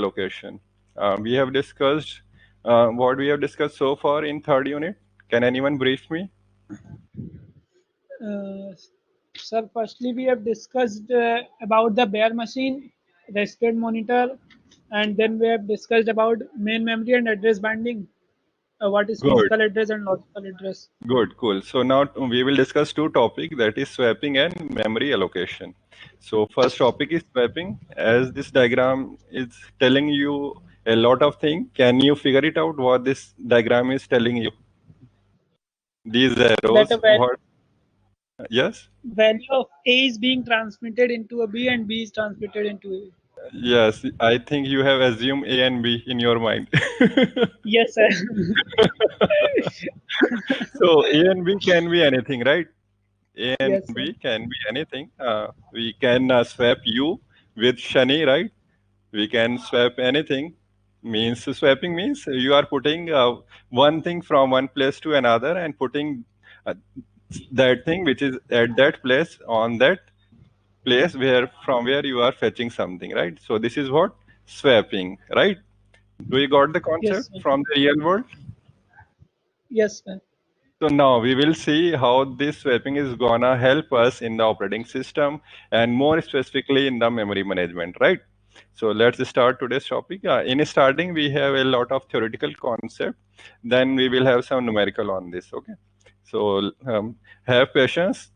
allocation. We have discussed what we have discussed so far in third unit. Can anyone brief me? Uh, Sir, firstly, we have discussed about the bare machine, rested monitor, and then we have discussed about main memory and address binding. What is Good, physical address and logical address? good, cool. So now we will discuss two topics, that is swapping and memory allocation. So first topic is swapping. As this diagram is telling you a lot of things, can you figure it out what this diagram is telling you? These That arrows, a what? Yes? value of A is being transmitted into a B and B is transmitted into A. Yes, I think you have assumed A and B in your mind. Yes, sir. So A and B can be anything, right? A and Yes, sir. B can be anything. We can swap U with Shani, right? We can swap anything. Means swapping means you are putting one thing from one place to another and putting uh, that thing which is at that place on that place where from where you are fetching something, right? So this is what swapping, right? Do you got the Yes, concept sir. from the real world? Yes, sir. So now we will see how this swapping is gonna help us in the operating system and more specifically in the memory management, right? So let's start today's topic. In starting, we have a lot of theoretical concept. Then we will have some numerical on this. Okay. So have patience.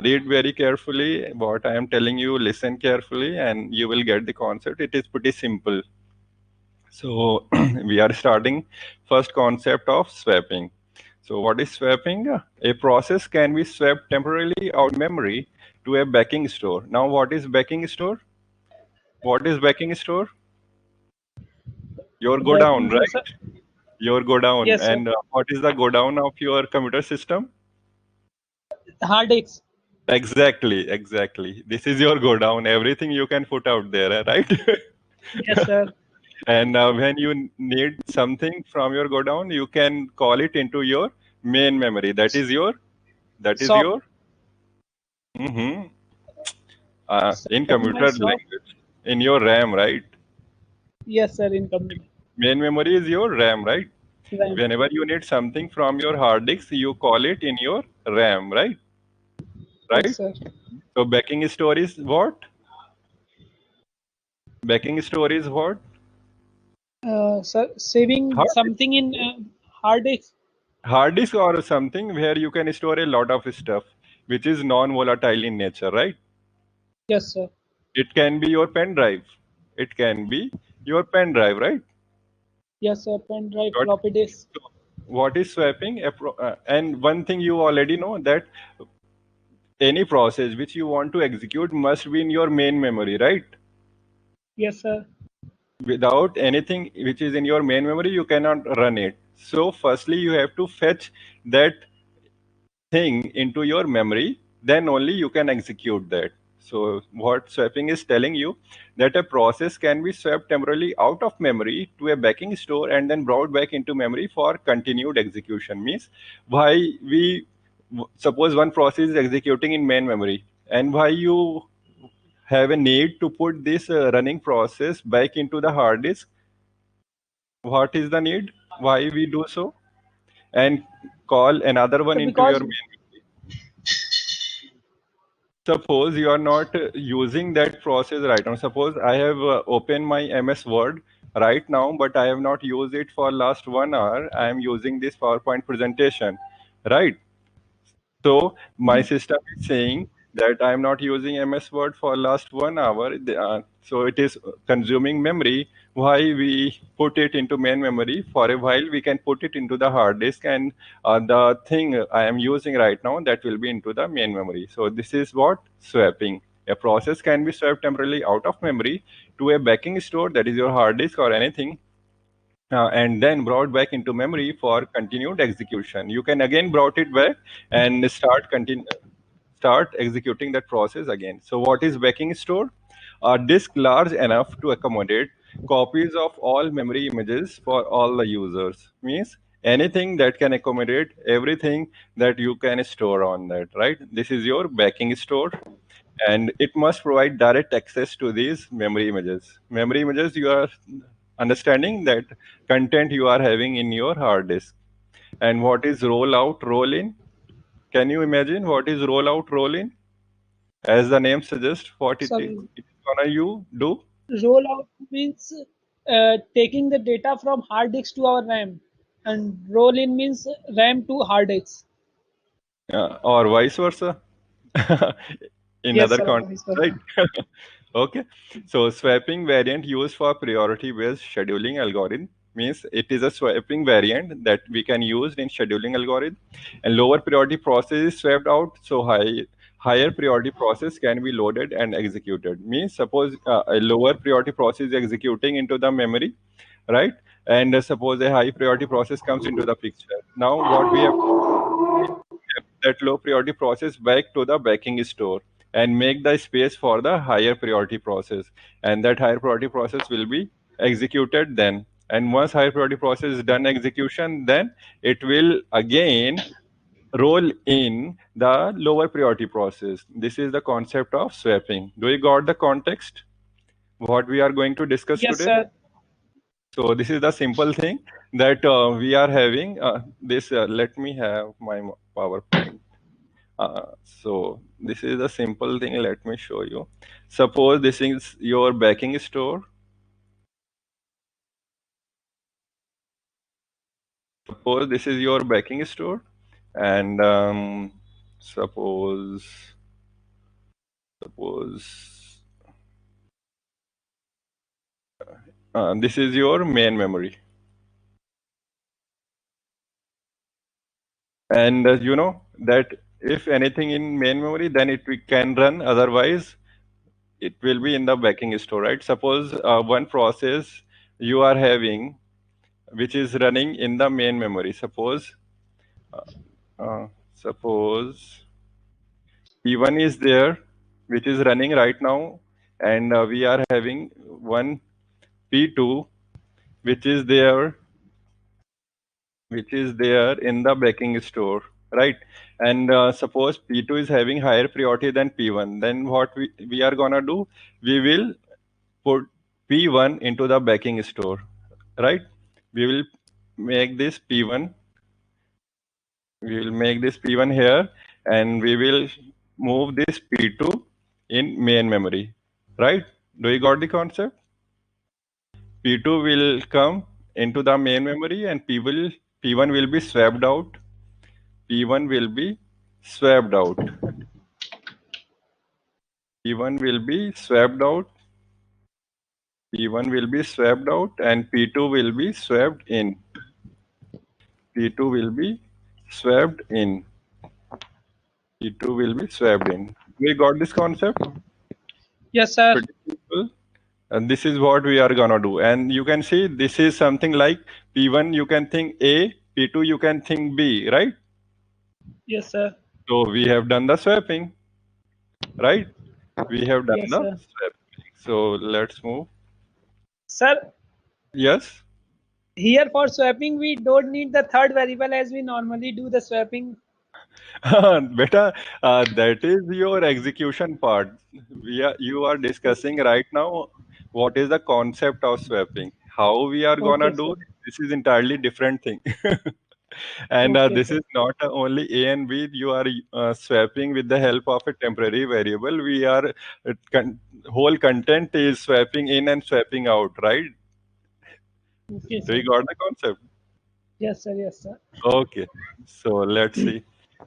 Read very carefully what I am telling you. Listen carefully, and you will get the concept. It is pretty simple. So we are starting first concept of swapping. So what is swapping? A process can be swapped temporarily out memory to a backing store. Now what is backing store? What is backing store? Your go down, Backing, sir. right? Your go down. Yes, sir. And what is the go down of your computer system? Hard disks. Exactly, exactly. This is your go down. Everything you can put out there, right? Yes, sir. And when you need something from your go down, you can call it into your main memory. That is Soft. your hmm Sir, in my computer soft. language, in your RAM, right? Yes, sir. Incoming. Main memory is your RAM, right? RAM. Whenever you need something from your hard disk, you call it in your RAM, right? Yes, Right? sir. So backing store is what? Backing store is what? Sir, saving Hard disk. something in hard disk. Hard disk or something where you can store a lot of stuff, which is non-volatile in nature, right? Yes, sir. It can be your pen drive. It can be your pen drive, right? Yes, sir. Pen drive, Got floppy disk. so what is swapping? And one thing you already know that any process which you want to execute must be in your main memory, right? Yes, sir. Without anything which is in your main memory, you cannot run it. So, firstly, you have to fetch that thing into your memory, then only you can execute that. So, what swapping is telling you that a process can be swapped temporarily out of memory to a backing store and then brought back into memory for continued execution. Means why we suppose one process is executing in main memory, and why you have a need to put this running process back into the hard disk. What is the need? Why we do so? And call another one So into your because main. Suppose you are not using that process right now. Suppose I have opened my MS Word right now, but I have not used it for last 1 hour. I am using this PowerPoint presentation, right? So my system is saying that I'm not using MS Word for last 1 hour. So it is consuming memory. Why we put it into main memory for a while? We can put it into the hard disk, and the thing I am using right now that will be into the main memory. So this is what swapping. A process can be swapped temporarily out of memory to a backing store, that is your hard disk or anything, and then brought back into memory for continued execution. You can again brought it back and start executing that process again. So what is backing store? A disk large enough to accommodate copies of all memory images for all the users. Means anything that can accommodate everything that you can store on that, right? This is your backing store. and it must provide direct access to these memory images. Memory images, you are understanding that content you are having in your hard disk. And what is roll out, roll in? Can you imagine what is roll out, roll in? As the name suggests, what Sorry, it is gonna you do? roll out means taking the data from hard disk to our RAM, and roll in means RAM to hard disk. Or vice versa in Yes, other sir. contexts, Vice right? versa. Okay, so swapping variant used for priority based scheduling algorithm means it is a swapping variant that we can use in scheduling algorithm, and lower priority process is swapped out, so higher priority process can be loaded and executed. Means suppose a lower priority process is executing into the memory, right? And suppose a high priority process comes into the picture. Now what we have that low priority process back to the backing store and make the space for the higher priority process, and that higher priority process will be executed then. And once higher priority process is done execution, then it will again roll in the lower priority process. This is the concept of swapping. Do you got the context what we are going to discuss Yes, today? sir. So this is the simple thing that we are having this let me have my PowerPoint. So this is a simple thing. Let me show you. Suppose this is your backing store. Suppose this is your backing store, and suppose suppose this is your main memory, and you know that if anything in main memory, then it we can run. Otherwise, it will be in the backing store, right? Suppose one process you are having which is running in the main memory. Suppose P1 is there, which is running right now, and we are having one P2, which is there, which is there in the backing store, right? And suppose P2 is having higher priority than P1, then what we are gonna do? We will put P1 into the backing store, right? We will make this P1 we will make this P1 here, and we will move this P2 in main memory, right? Do you got the concept? P2 will come into the main memory, and P1 will be swapped out. P1 will be swapped out. P1 will be swapped out. P1 will be swapped out, and P2 will be swapped in. P2 will be swapped in. P2 will be swapped in. We got this concept? Yes, sir. Pretty simple. And this is what we are gonna do. And you can see this is something like P1 you can think A, P2 you can think B, right? Yes, sir. So we have done the swapping, right? We have done Yes, the sir. swapping. So let's move. Sir, Yes. here for swapping, we don't need the third variable as we normally do the swapping. Beta, that is your execution part. You are discussing right now what is the concept of swapping. How we are gonna Okay, do sir. it, this is entirely different thing. And Okay, this sir. is not only A and B. You are swapping with the help of a temporary variable. We are whole content is swapping in and swapping out, right? Okay, Do sir. you got the concept? Yes, sir. Yes, sir. Okay, so let's see.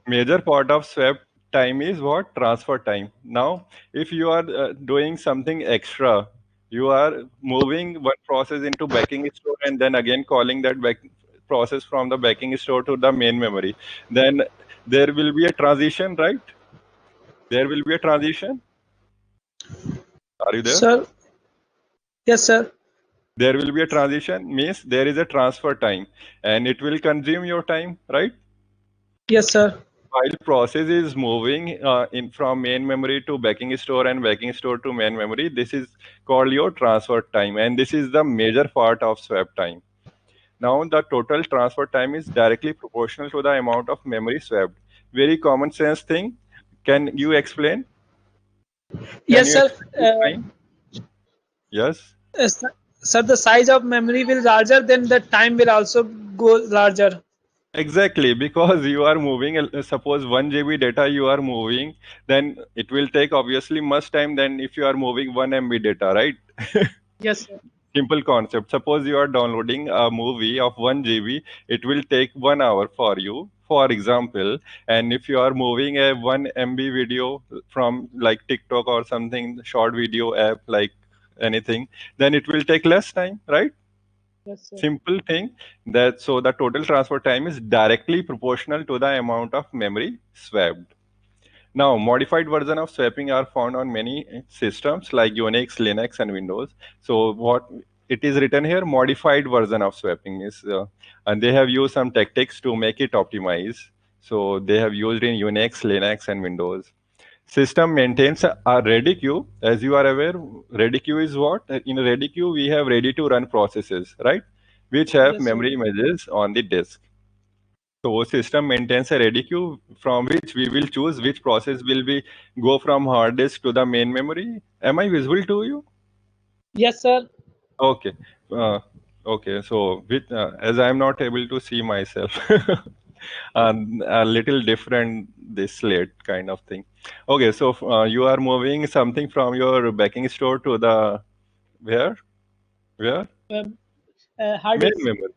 Major part of swap time is what? Transfer time. Now, if you are doing something extra, you are moving one process into backing store and then again calling that back process from the backing store to the main memory. Then there will be a transition, right? There will be a transition. Are you there? Sir. Yes, sir. There will be a transition means there is a transfer time and it will consume your time, right? Yes, sir. While process is moving in from main memory to backing store and backing store to main memory, this is called your transfer time, and this is the major part of swap time. Now the total transfer time is directly proportional to the amount of memory swapped. Very common sense thing. Can you explain? Can Yes, you sir. explain this time? Yes. Sir, sir, the size of memory will larger, then the time will also go larger. Exactly, because you are moving, suppose 1 GB data you are moving, then it will take obviously much time than if you are moving 1 MB data, right? Yes, sir. Simple concept. Suppose you are downloading a movie of 1 GB, it will take 1 hour for you, for example. And if you are moving a 1 MB video from like TikTok or something, short video app like anything, then it will take less time, right? Yes, sir. Simple thing. That so the total transfer time is directly proportional to the amount of memory swapped. Now, modified version of swapping are found on many systems like Unix, Linux, and Windows. So, what it is written here, modified version of swapping is, and they have used some tactics to make it optimize. So, they have used in Unix, Linux, and Windows. System maintains a ready queue. As you are aware, ready queue is what? In a ready queue, we have ready to run processes, right? Which have Yes, sir. memory images on the disk. So system maintains a ready queue from which we will choose which process will be go from hard disk to the main memory. Am I visible to you? Yes, sir. Okay. Uh, okay. So with as I am not able to see myself, a little different this slate kind of thing. Okay. So you are moving something from your backing store to the where? Where? Um, hard Main disk. memory.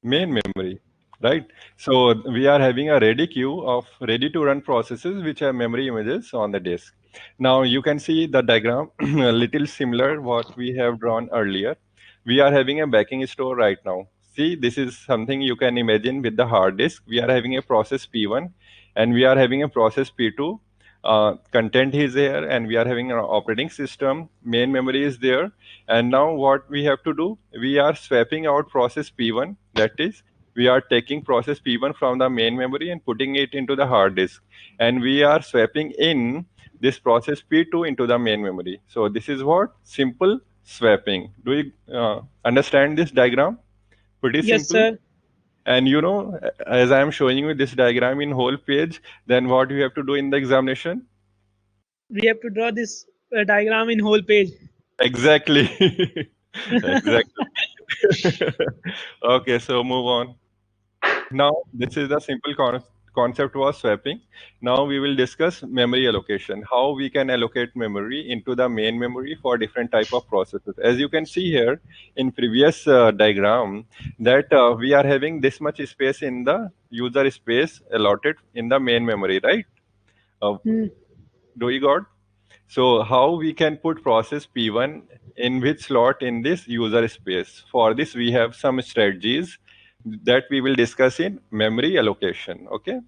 Main memory, right? So we are having a ready queue of ready to run processes which have memory images on the disk. Now you can see the diagram a little similar what we have drawn earlier. We are having a backing store right now. See, this is something you can imagine with the hard disk. We are having a process P1 and we are having a process P2. Content is there and we are having an operating system. Main memory is there. And now what we have to do, we are swapping out process P1. That is, we are taking process P1 from the main memory and putting it into the hard disk. And we are swapping in this process P2 into the main memory. So this is what? Simple swapping. Do you understand this diagram? Pretty Yes, simple. sir. And you know, as I am showing you this diagram in whole page, then what you have to do in the examination? We have to draw this diagram in whole page. Exactly. Exactly. Okay, so move on. Now, this is the simple concept was swapping. Now we will discuss memory allocation, how we can allocate memory into the main memory for different type of processes. As you can see here in previous diagram, that we are having this much space in the user space allotted in the main memory, right? Uh, Hmm. do you got? So how we can put process P1 in which slot in this user space? For this, we have some strategies that we will discuss in memory allocation. Okay.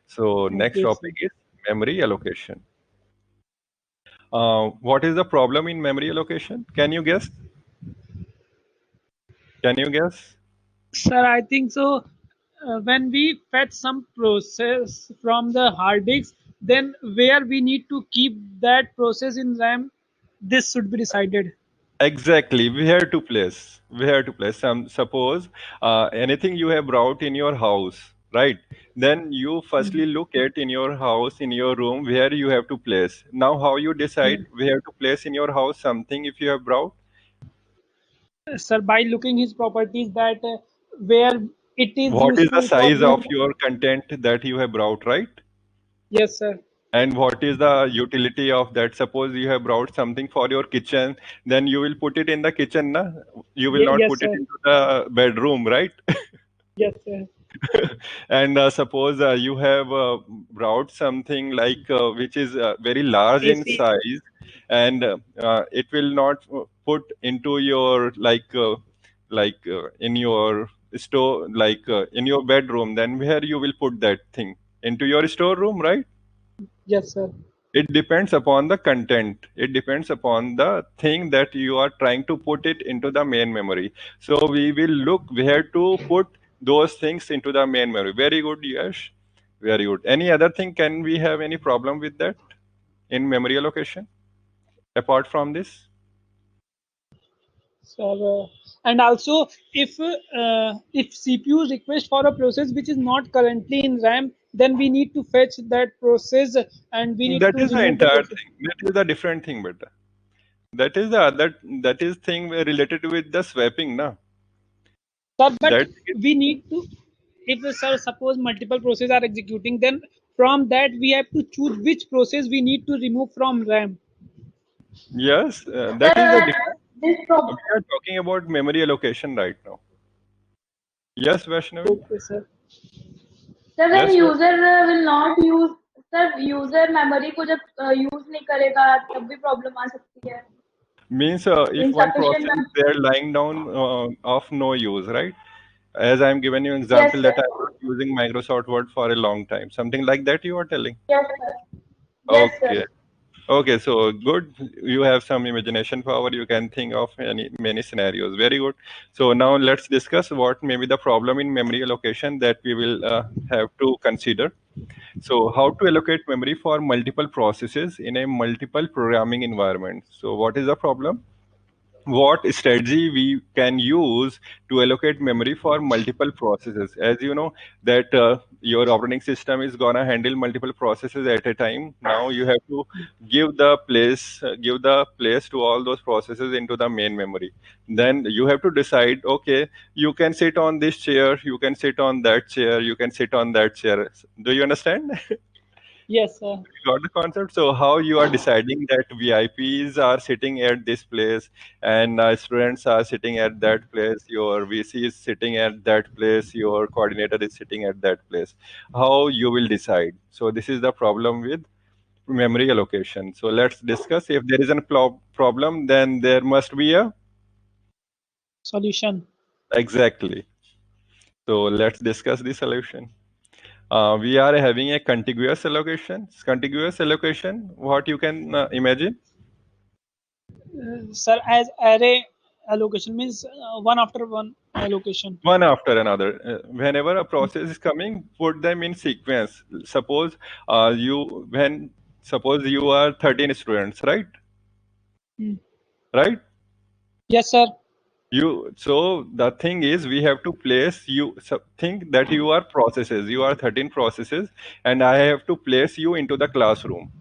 So next Okay, topic sir. is memory allocation. What is the problem in memory allocation? Can you guess? Can you guess? Sir, I think so. When we fetch some process from the hard disk, then where we need to keep that process in RAM, this should be decided. Exactly. Where to place? Where to place? Suppose anything you have brought in your house, right? Then you Hmm. firstly look at in your house, in your room, where you have to place. Now, how you decide Hmm. where to place in your house something if you have brought? Sir, by looking his properties that where it is What is the useful for size of him. your content that you have brought, right? Yes, sir. And what is the utility of that? Suppose you have brought something for your kitchen, then you will put it in the kitchen, na? You will not Yes, put it sir. into the bedroom, right? Yes, sir. And suppose you have brought something like which is very large in AC. size, and it will not put into your in your store, in your bedroom. Then where you will put that thing? Into your storeroom, right? Yes, sir. It depends upon the content. It depends upon the thing that you are trying to put it into the main memory. So we will look where to put those things into the main memory. Very good, Yash. Very good. Any other thing? Can we have any problem with that in memory allocation apart from this? So, and also if CPU request for a process which is not currently in RAM, then we need to fetch that process and we need That to is the remove the entire process. thing. That is the different thing, but that is the other, that is thing related with the swapping, na. Sir, but That we need to, if sir suppose multiple processes are executing, then from that we have to choose which process we need to remove from RAM. yes, that is the Sir, different. this We problem. are talking about memory allocation right now. Yes, Vaishnavi. Okay, sir. Sir when Yes, user will not use, sir user memory को जब use नहीं करेगा तब भी problem आ सकती है. means if one Insufficient process mem. they are lying down of no use, right? As I'm giving you an Yes example that sir. I'm not using Microsoft Word for a long time, something like that you are telling. Yes sir. Yes sir. Okay. Okay, so good. You have some imagination power. You can think of many scenarios. Very good. So now let's discuss what may be the problem in memory allocation that we will have to consider. So how to allocate memory for multiple processes in a multiple programming environment. So what is the problem? What strategy we can use to allocate memory for multiple processes? As you know that your operating system is gonna handle multiple processes at a time. Now you have to give the place to all those processes into the main memory. Then you have to decide, okay, you can sit on this chair, you can sit on that chair, you can sit on that chair. Do you understand? Yes, sir. Got the concept. So how you are deciding that VIPs are sitting at this place and students are sitting at that place, your VC is sitting at that place, your coordinator is sitting at that place. How you will decide? So this is the problem with memory allocation. So let's discuss. If there is a problem, then there must be a Solution. exactly. So let's discuss the solution. We are having a contiguous allocation. Contiguous allocation, what you can imagine? Sir, as array allocation means one after one allocation. One after another. Whenever a process is coming, put them in sequence. You when suppose you are 13 students, right? Hmm. Right? Yes, sir. You so the thing is we have to place you think that you are processes. You are 13 processes, and I have to place you into the classroom.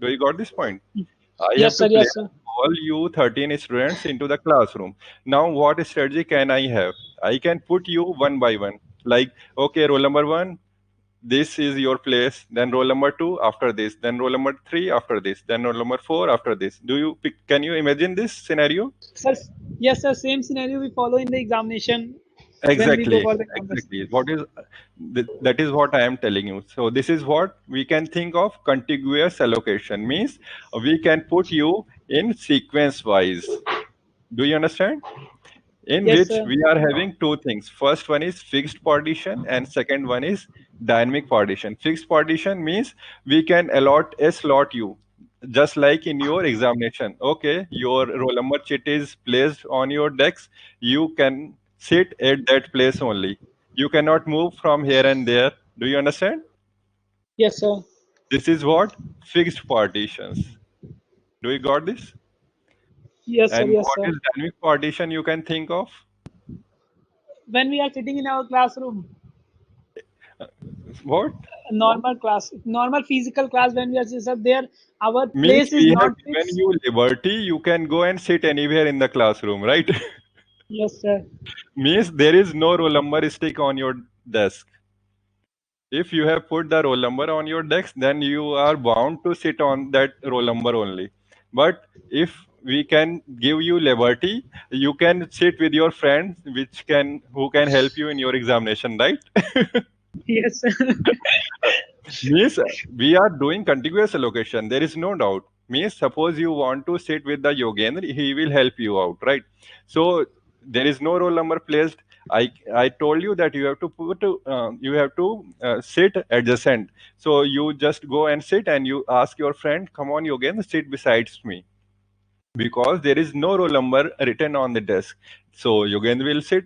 Do you got this point? I have Yes, to sir. Yes, place sir. all you 13 students into the classroom. Now, what strategy can I have? I can put you one by one. Like, okay, roll number one, this is your place. Then roll number two after this. Then roll number three after this. Then roll number four after this. Do you pick? Can you imagine this scenario? Sir, yes, sir. Same scenario we follow in the examination when we go Exactly, for the campus. exactly. That is what I am telling you. So this is what we can think of contiguous allocation means we can put you in sequence wise. Do you understand? In Yes, which sir. we are having two things. First one is fixed partition and second one is dynamic partition. Fixed partition means we can allot a slot you, just like in your examination. Okay, your roll number sheet is placed on your desk. You can sit at that place only. You cannot move from here and there. Do you understand? Yes, sir. This is what fixed partitions. Do you got this? Yes, sir. And Yes, what sir. is dynamic partition you can think of? When we are sitting in our classroom, What? normal class, normal physical class, when we are sir, there, our Means place is we have not given fixed. you liberty, you can go and sit anywhere in the classroom, right? Yes, sir. Means there is no roll number stick on your desk. If you have put the roll number on your desk, then you are bound to sit on that roll number only. But if we can give you liberty, you can sit with your friends, who can help you in your examination, right? Yes, sir. Means we are doing contiguous allocation. There is no doubt. Means suppose you want to sit with the Yogendra, he will help you out, right? So there is no roll number placed. I told you that you have to sit adjacent. So you just go and sit and you ask your friend, come on Yogendra, sit besides me, because there is no roll number written on the desk. So Yogendra will sit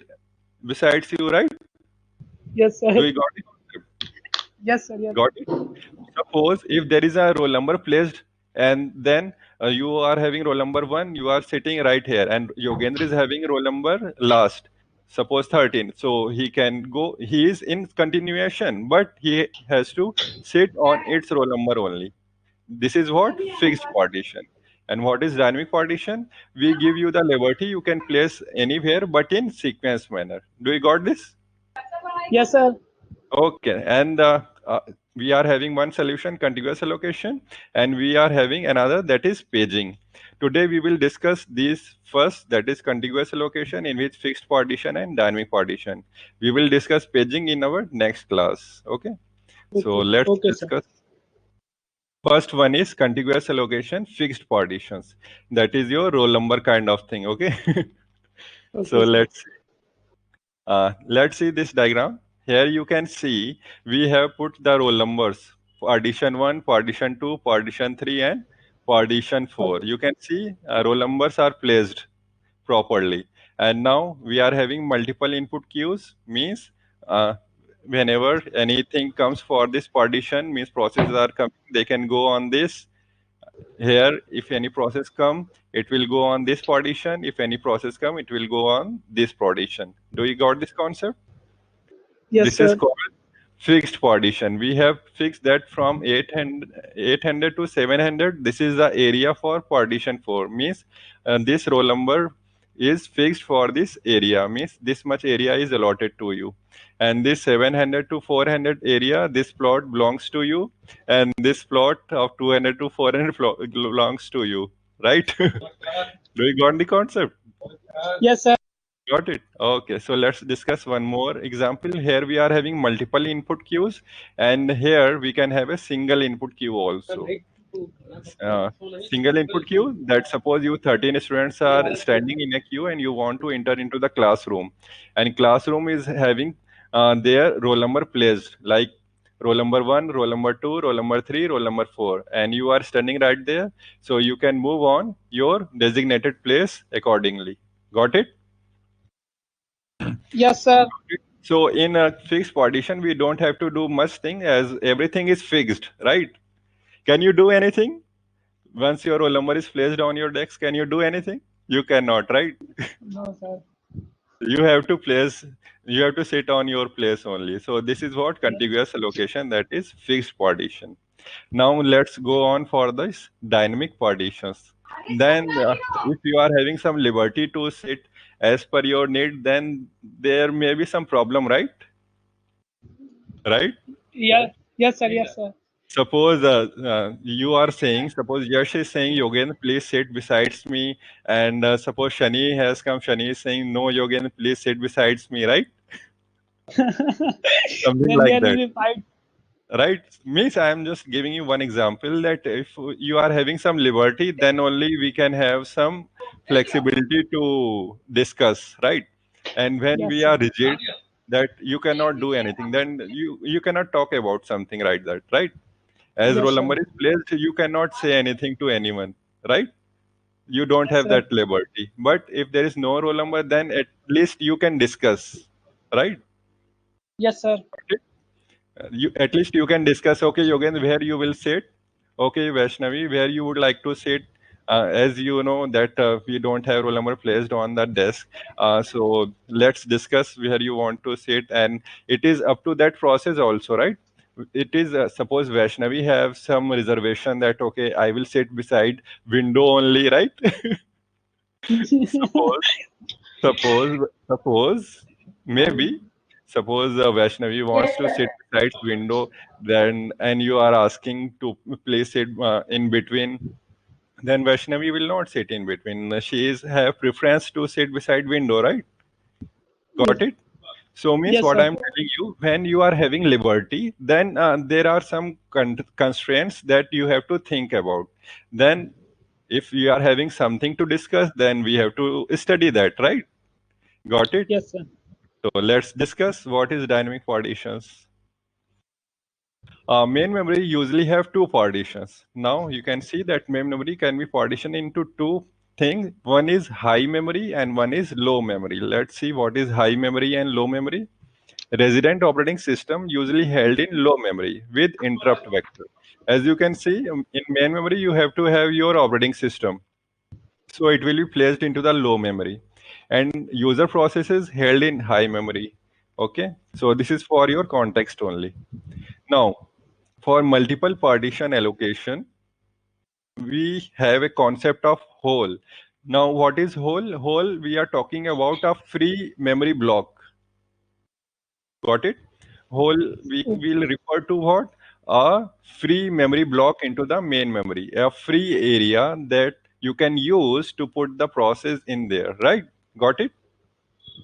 besides you, right? Yes, Do sir. you got it? Yes, sir. Yes. Got it? Suppose if there is a roll number placed and then you are having roll number 1, you are sitting right here, and Yogendra is having roll number last, suppose 13. So he can go, he is in continuation, but he has to sit on its roll number only. This is what fixed partition. And what is dynamic partition? We give you the liberty, you can place anywhere but in sequence manner. Do you got this? Yes, sir. Okay, and we are having one solution, contiguous allocation, and we are having another, that is paging. Today we will discuss these first, that is contiguous allocation, in which fixed partition and dynamic partition. We will discuss paging in our next class. Okay, so Okay. let's Okay, sir. discuss. First one is contiguous allocation, fixed partitions. That is your roll number kind of thing. Okay, so Okay, sir. let's see this diagram. Here you can see we have put the roll numbers: partition 1, partition 2, partition 3, and partition 4. Okay. You can see roll numbers are placed properly. And now we are having multiple input queues, means uh, whenever anything comes for this partition, means processes are coming, they can go on this. Here, if any process come, it will go on this partition. If any process come, it will go on this partition. Do you got this concept? Yes, This is sir. called fixed partition. We have fixed that from 800 to 700. This is the area for partition 4. Means this roll number is fixed for this area. Means this much area is allotted to you. And this 700 to 400 area, this plot belongs to you. And this plot of 200 to 400 belongs to you. Right? Do you got the concept? Yes, sir. Got it. Okay, so let's discuss one more example. Here we are having multiple input queues, and here we can have a single input queue also. Uh, Single input queue, that suppose you 13 students are standing in a queue and you want to enter into the classroom, and classroom is having their roll number placed, like roll number 1, roll number 2, roll number 3, roll number 4, and you are standing right there, so you can move on your designated place accordingly. Got it? Yes, sir. So in a fixed partition, we don't have to do much thing as everything is fixed, right? Can you do anything? Once your roll number is placed on your desk, can you do anything? You cannot, right? No, sir. You have to place, you have to sit on your place only. So this is what Yes. contiguous allocation, that is fixed partition. Now let's go on for this dynamic partitions. Then if you are having some liberty to sit as per your need, then there may be some problem, right? Right? Yeah. Yes, sir. Yes, sir. Suppose you are saying, suppose Yash is saying, Yogen, please sit besides me. And suppose Shani has come, Shani is saying, no, Yogen, please sit besides me, right? Something Then like there will that, be fight. right? Means I am just giving you one example that if you are having some liberty, then only we can have some flexibility to discuss, right? And when Yes, we sir. are rigid, that you cannot do anything, then you cannot talk about something like that, right? As roll Yes, sir. number is placed, you cannot say anything to anyone, right? You don't Yes, have sir. that liberty. But if there is no roll number, then at least you can discuss, right? Yes, sir. You at least you can discuss. Okay, Yogen, where you will sit. Okay, Vaishnavi, where you would like to sit. As you know that we don't have roll number placed on the desk, so let's discuss where you want to sit, and it is up to that process also, right? It is suppose Vaishnavi have some reservation that okay, I will sit beside window only, right? suppose suppose maybe suppose Vaishnavi wants Yes, to sir. sit beside window, then and you are asking to place it in between, then Vaishnavi will not sit in between. She is have preference to sit beside window, right? Got it? So means Yes, what sir. I'm telling you, when you are having liberty, then there are some constraints that you have to think about. Then if we are having something to discuss, then we have to study that, right? Got it? Yes, sir. So let's discuss what is dynamic partitions. Main memory usually have two partitions. Now you can see that main memory can be partitioned into two things. One is high memory and one is low memory. Let's see what is high memory and low memory. Resident operating system usually held in low memory with interrupt vector. As you can see, in main memory, you have to have your operating system. So it will be placed into the low memory. And user processes held in high memory. Okay. So this is for your context only. Now, for multiple partition allocation, we have a concept of whole. Now, what is whole? Whole, we are talking about a free memory block. Got it? Whole, we Oh, will refer to what? A free memory block into the main memory, a free area that you can use to put the process in there, right? Got it?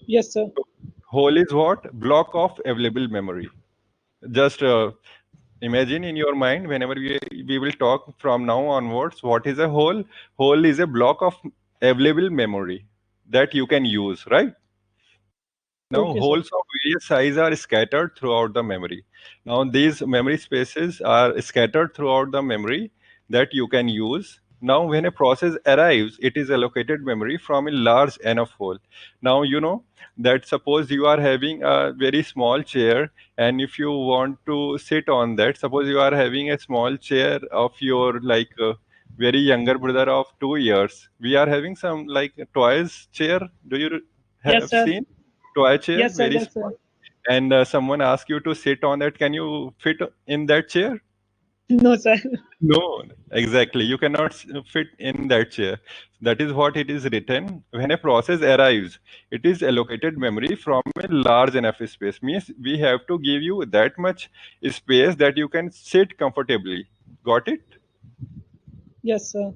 yes, sir. So, whole is what? Block of available memory. Just imagine in your mind, whenever we will talk from now onwards, what is a whole? Whole is a block of available memory that you can use, right? Now, Okay, sir. holes of various size are scattered throughout the memory. Now, these memory spaces are scattered throughout the memory that you can use. Now, when a process arrives, it is allocated memory from a large enough hole. Now, you know that suppose you are having a very small chair, and if you want to sit on that, suppose you are having a small chair of your very younger brother of 2 years. We are having some like toys chair. Do you Yes, have sir. seen? Toy chair, Yes, sir. very Yes, small, sir. and someone asks you to sit on it. Can you fit in that chair? No, sir. No, exactly. You cannot fit in that chair. That is what it is written. When a process arrives, it is allocated memory from a large enough space. Means we have to give you that much space that you can sit comfortably. Got it? Yes, sir.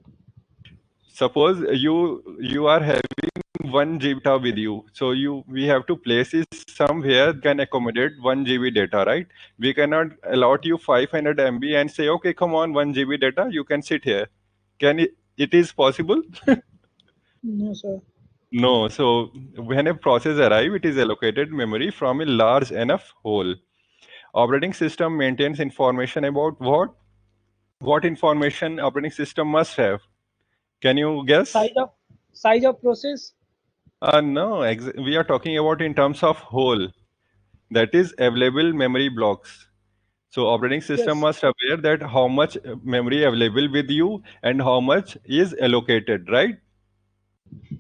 Suppose you are having 1 GB data with you, so you we have to place it somewhere can accommodate 1 GB data, right? We cannot allot you 500 MB and say, okay, come on, 1 GB data, you can sit here. Can it is possible? No, sir. No. So when a process arrive, it is allocated memory from a large enough whole. Operating system maintains information about what information operating system must have. Can you guess? Size of size of process. No, we are talking about in terms of whole, that is available memory blocks. So operating system Yes. must aware that how much memory available with you and how much is allocated, right?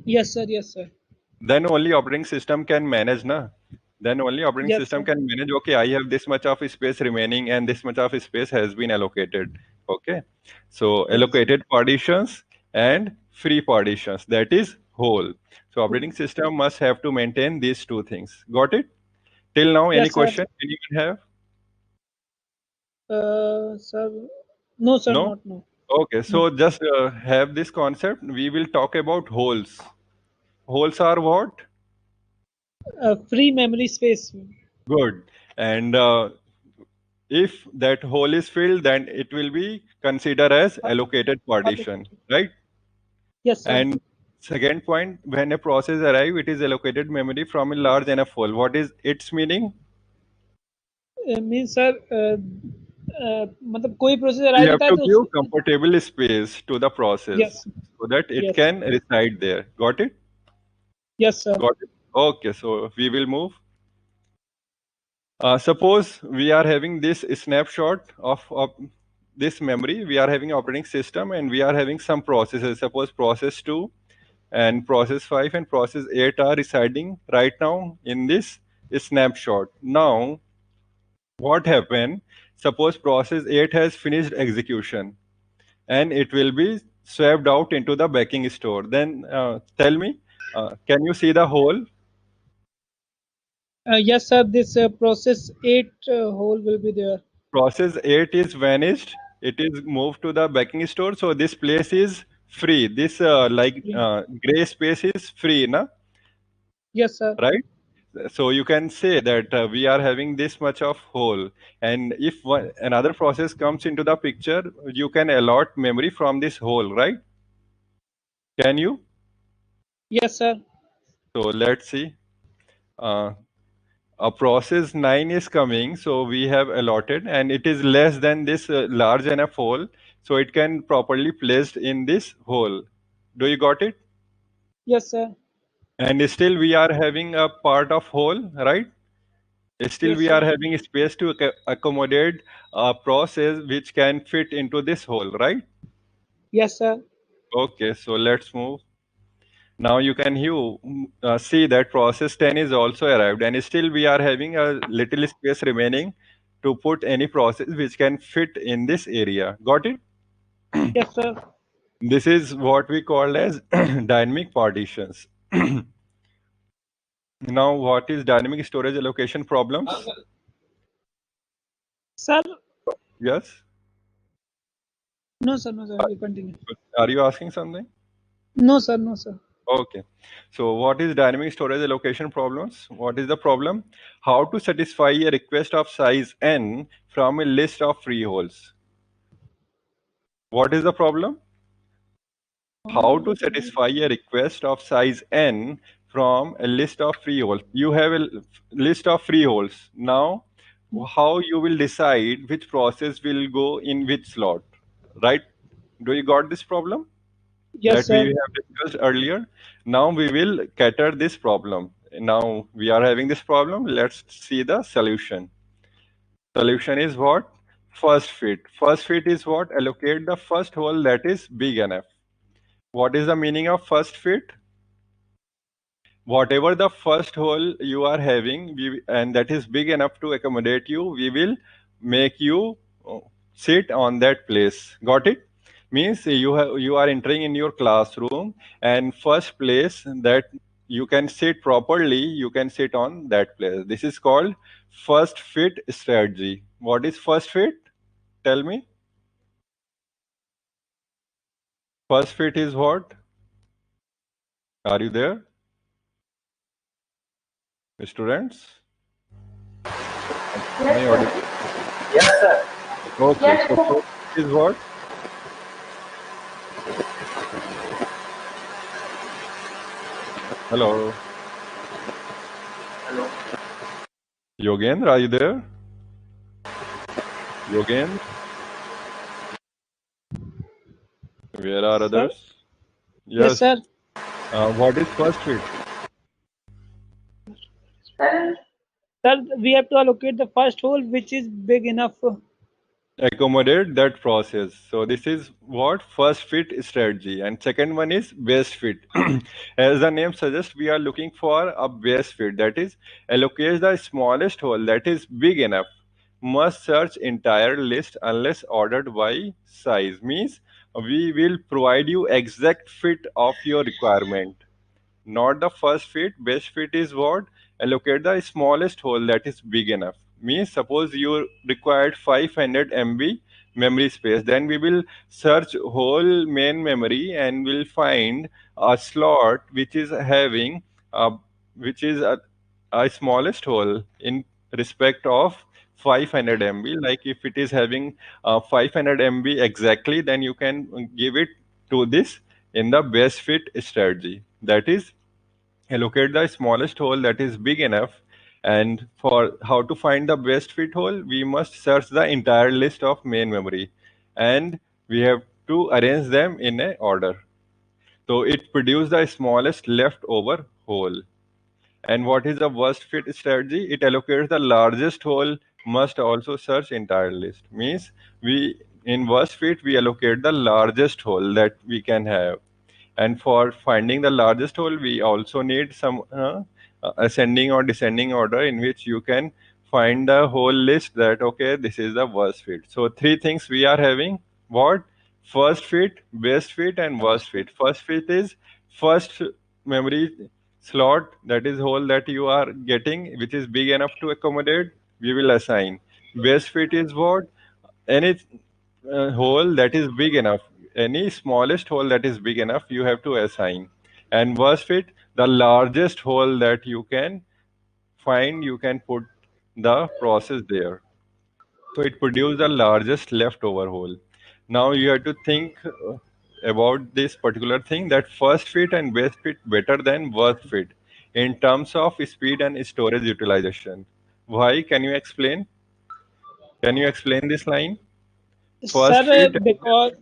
Yes, sir. Yes, sir. Then only operating system can manage, na? Then only operating Yes, system sir. can manage, okay, I have this much of space remaining and this much of space has been allocated. Okay. So Yes. allocated partitions and free partitions, that is whole. So operating system must have to maintain these two things. Got it? Till now, any Yes, sir. question anyone have? Sir. No, sir. No? Not no. Okay, No. so just have this concept. We will talk about holes. Holes are what? Free memory space. Good. And if that hole is filled, then it will be considered as Uh, allocated partition, Allocated. right? Yes, sir. And second point, when a process arrive, it is allocated memory from a large enough hole. What is its meaning? Means sir, मतलब कोई process We arrive have होता है to तो give comfortable space to the process yes so that it yes can reside there. Got it? Yes sir Got it. Okay, so we will move. Suppose we are having this snapshot of this memory. We are having operating system and we are having some processes. Suppose process 2 and process 5 and process 8 are residing right now in this snapshot. Now, what happened? Suppose process 8 has finished execution and it will be swapped out into the backing store. Then tell me, can you see the whole? yes sir this process 8 hole will be there. Process 8 is vanished. It is moved to the backing store. So this place is free. This gray space is free, na? Yes sir. Right? So you can say that we are having this much of hole. And if another process comes into the picture, you can allot memory from this hole, right? Can you? Yes sir. So let's see. Uh, a process 9 is coming, so we have allotted, and it is less than this large enough hole, so it can properly placed in this hole. Do you got it? Yes sir. And still we are having a part of hole, right? Still Yes, we are sir. having space to accommodate a process which can fit into this hole, right? Yes, sir. Okay, so let's move. Now you can see that process 10 is also arrived, and still we are having a little space remaining to put any process which can fit in this area. Got it? Yes, sir. This is what we call as dynamic partitions. Now, what is dynamic storage allocation problems? Sir, Yes. no, sir, no, sir. You continue. Are you asking something? No, sir, no, sir. Okay. So what is dynamic storage allocation problems? What is the problem? How to satisfy a request of size n from a list of freeholds? What is the problem? How to satisfy a request of size n from a list of freeholds? You have a list of freeholds. Now, how you will decide which process will go in which slot, right? Do you got this problem Yes, that we sir. have discussed earlier? Now we will cater this problem. Now we are having this problem. Let's see the solution. Solution is what? First fit. First fit is what? Allocate the first hole that is big enough. What is the meaning of first fit? Whatever the first hole you are having, and that is big enough to accommodate you, we will make you sit on that place. Got it? Means you are entering in your classroom, and first place that you can sit properly, you can sit on that place. This is called first fit strategy. What is first fit? Tell me. First fit is what? Are you there, students? Am I Yes, audible? sir. Yes, sir. Okay, Yes, so sir. first fit is what? Hello, Hello. Yogendra, are you there? Yogendra, where are Sir. others? Yes, Yes. sir. What is first fit? Sir, Sir, we have to allocate the first hole which is big enough. Accommodate that process. So this is what first fit strategy, and second one is best fit. As the name suggests, we are looking for a best fit. That is, allocate the smallest hole that is big enough. Must search entire list unless ordered by size. Means we will provide you exact fit of your requirement, not the first fit. Best fit is what? Allocate the smallest hole that is big enough. Means suppose you required 500 MB memory space, then we will search whole main memory and will find a slot which is having a, which is a smallest hole in respect of 500 MB. Like if it is having 500 MB exactly, then you can give it to this in the best fit strategy. That is, allocate the smallest hole that is big enough. And for how to find the best fit hole, we must search the entire list of main memory, and we have to arrange them in a order. So it produces the smallest leftover hole. And what is the worst fit strategy? It allocates the largest hole, must also search entire list. Means we, in worst fit, we allocate the largest hole that we can have. And for finding the largest hole, we also need some ascending or descending order in which you can find the whole list that, okay, this is the worst fit. So three things we are having. What? First fit, best fit, and worst fit. First fit is first memory slot, that is hole that you are getting, which is big enough to accommodate, we will assign. Best fit is what? Any hole that is big enough, any smallest hole that is big enough, you have to assign. And worst fit, the largest hole that you can find, you can put the process there. So it produces the largest leftover hole. Now you have to think about this particular thing, that first fit and best fit better than worst fit in terms of speed and storage utilization. Why? Can you explain? Can you explain this line? Sir, First fit. because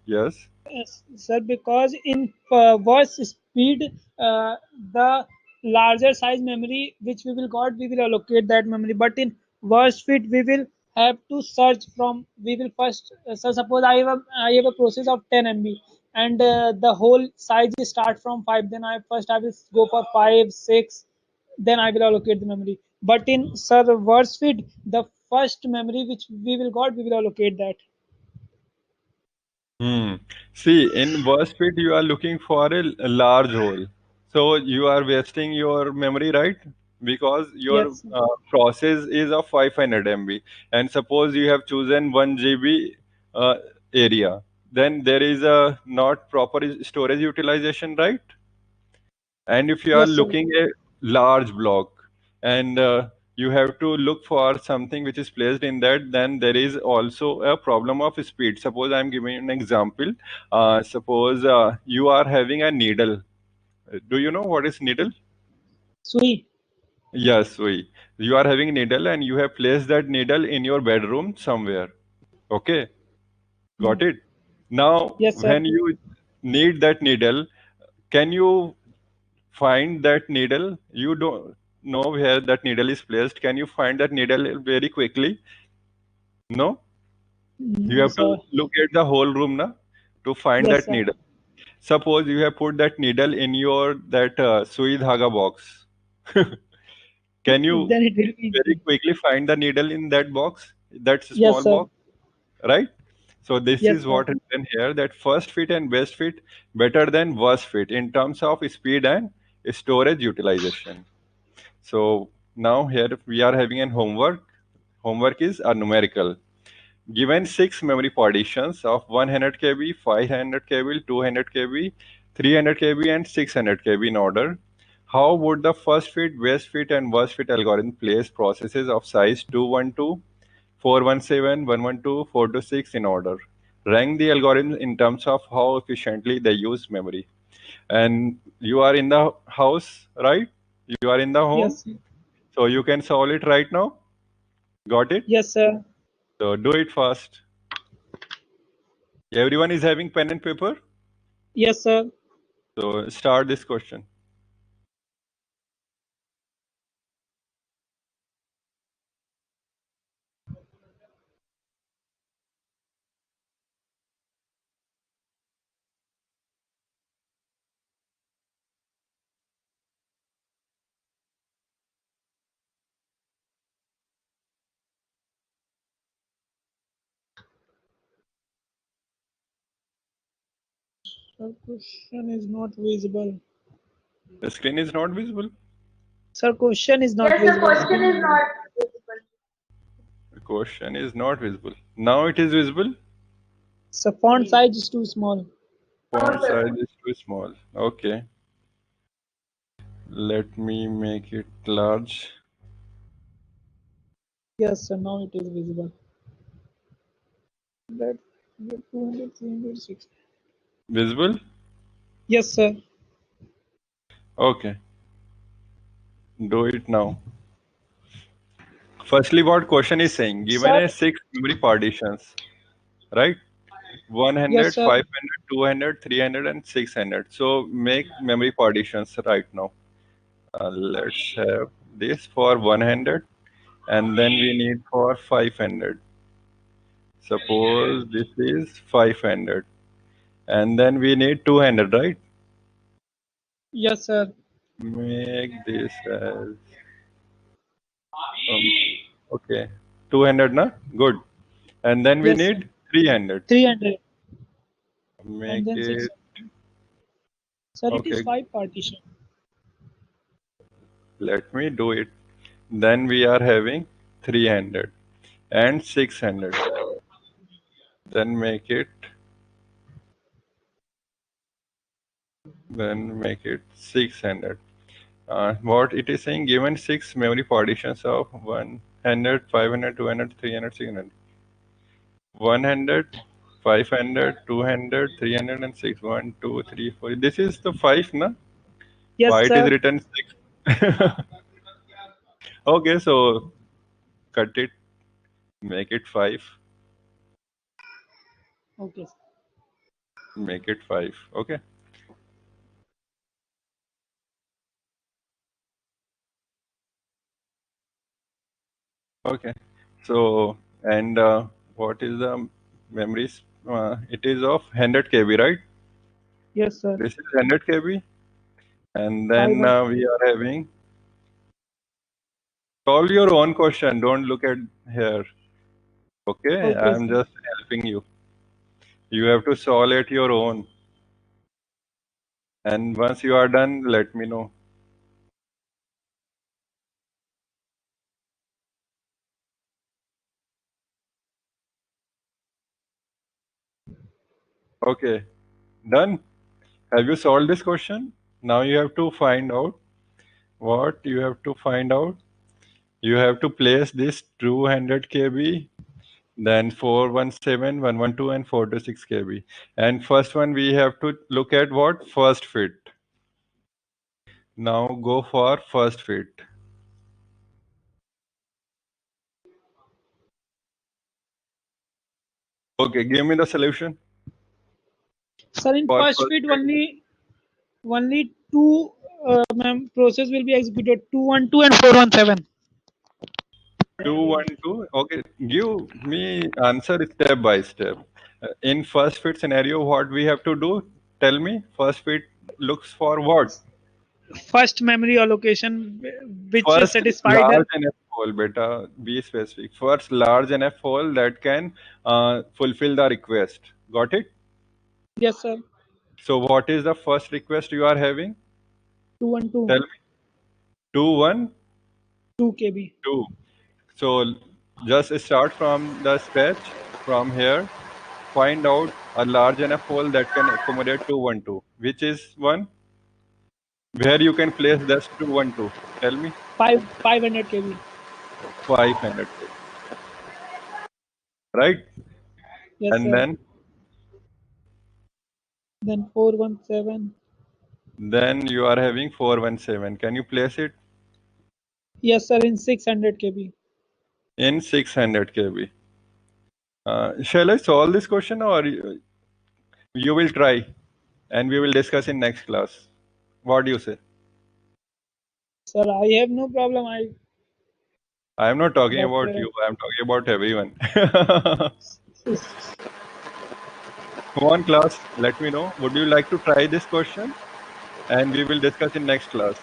Yes. sir, because in voice speed, the larger size memory which we will got, we will allocate that memory. But in worst fit, we will have to search from. We will first. So suppose I have a process of 10 MB, and the whole size is start from 5. Then I will go for 5, 6. Then I will allocate the memory. But in worst fit, the first memory which we will got, we will allocate that. Hmm. See, in verse fit, you are looking for a large hole. So you are wasting your memory, right? Because your Yes. process is of 500 MB. And suppose you have chosen 1 GB uh, area. Then there is a not proper storage utilization, right? And if you are Yes, sir. looking a large block and you have to look for something which is placed in that, then there is also a problem of speed. Suppose I'm giving you an example. Suppose you are having a needle. Do you know what is needle? Sweet. Yes, we. You are having needle and you have placed that needle in your bedroom somewhere. Okay, got it. Now Yes, sir. when you need that needle, can you find that needle? You don't know where that needle is placed. Can you find that needle very quickly? No, you No, have to sir. look at the whole room na, to find Yes, that sir. needle. Suppose you have put that needle in your that sui dhaga box. Can you Then it will be very easy. quickly find the needle in that box? That's a Yes, small sir. box, right? So this Yes, is sir. what written here, that first fit and best fit better than worst fit in terms of speed and storage utilization. So now here we are having an homework. Homework is a numerical. Given six memory partitions of 100 KB, 500 KB, 200 KB, 300 KB, and 600 KB in order, how would the first fit, best fit, and worst fit algorithm place processes of size 212, 417, 112, 426 in order? Rank the algorithm in terms of how efficiently they use memory. And you are in the house, right? You are in the home, Yes, sir. so you can solve it right now. Got it? Yes, sir. So do it fast. Everyone is having pen and paper. Yes, sir. So start this question. Sir, question is not visible. The screen is not visible. Sir, question is not Yes, the visible. question Screen is is visible. not visible. The question is not visible. Now it is visible. Sir, font size is too small. No, Font sir. size is too small. Okay. Let me make it large. Yes, sir. Now it is visible. That 200, 300, 600. Visible? Yes, sir. Okay. Do it now. Firstly, what question is saying? Given Sir. a six memory partitions, right? Yes, 100, sir. 500, 200, 300, and 600. So make memory partitions right now. Let's have this for 100, and then we need for 500. Suppose this is 500, and then we need 200, right? Yes, sir. Make this as um, okay, 200, na? Good. And then we Yes, sir. need 300. 300 and Make then it 600. Sir, it is okay. 5 partition. Let me do it. Then we are having 300 and 600. Then make it. Then make it 600. What it is saying, given six memory partitions of 100, 500, 200, 300, 600. 100, 500, 200, 300, and 6. 1, 2, 3, 4. This is the 5, na? Yes, Why it is sir. written 6? Okay, so cut it, make it 5, Okay. make it 5. Okay. Okay. So, and what is the memories? It is of 100 KB, right? Yes, sir. This is 100 KB. And then 500. we are having, solve your own question. Don't look at here. Okay. Okay, I'm sir. just helping you. You have to solve it your own. And once you are done, let me know. Okay. Done. Have you solved this question? Now you have to find out what you have to find out. You have to place this 200 KB, then 417, 112, and 426 KB. And first one we have to look at what? First fit. Now go for first fit. Okay, give me the solution Sir, in for first first fit fit. only two process will be executed, 212 and 417. 212. Okay, give me answer step by step. In first fit scenario, what we have to do? Tell me. First fit looks for what? First memory allocation, which is First satisfied. large enough hole, beta. Be specific. First large enough hole that can fulfill the request. Got it? Yes, sir. So what is the first request you are having? 212, Tell me. 212. 2 KB. So just start from the scratch from here. Find out a large enough hole that can accommodate 212. Which is one? Where you can place this 212? Tell me. 500 KB. 500. Right? Yes, And sir. Then 417. then you are having 417. Can you place it Yes, sir, in 600 KB. in 600 KB? Shall I solve this question or you will try and we will discuss in next class? What do you say? Sir, I have no problem. I am not talking But about you. I am talking about everyone. Come on, class. Let me know. Would you like to try this question? And we will discuss in next class.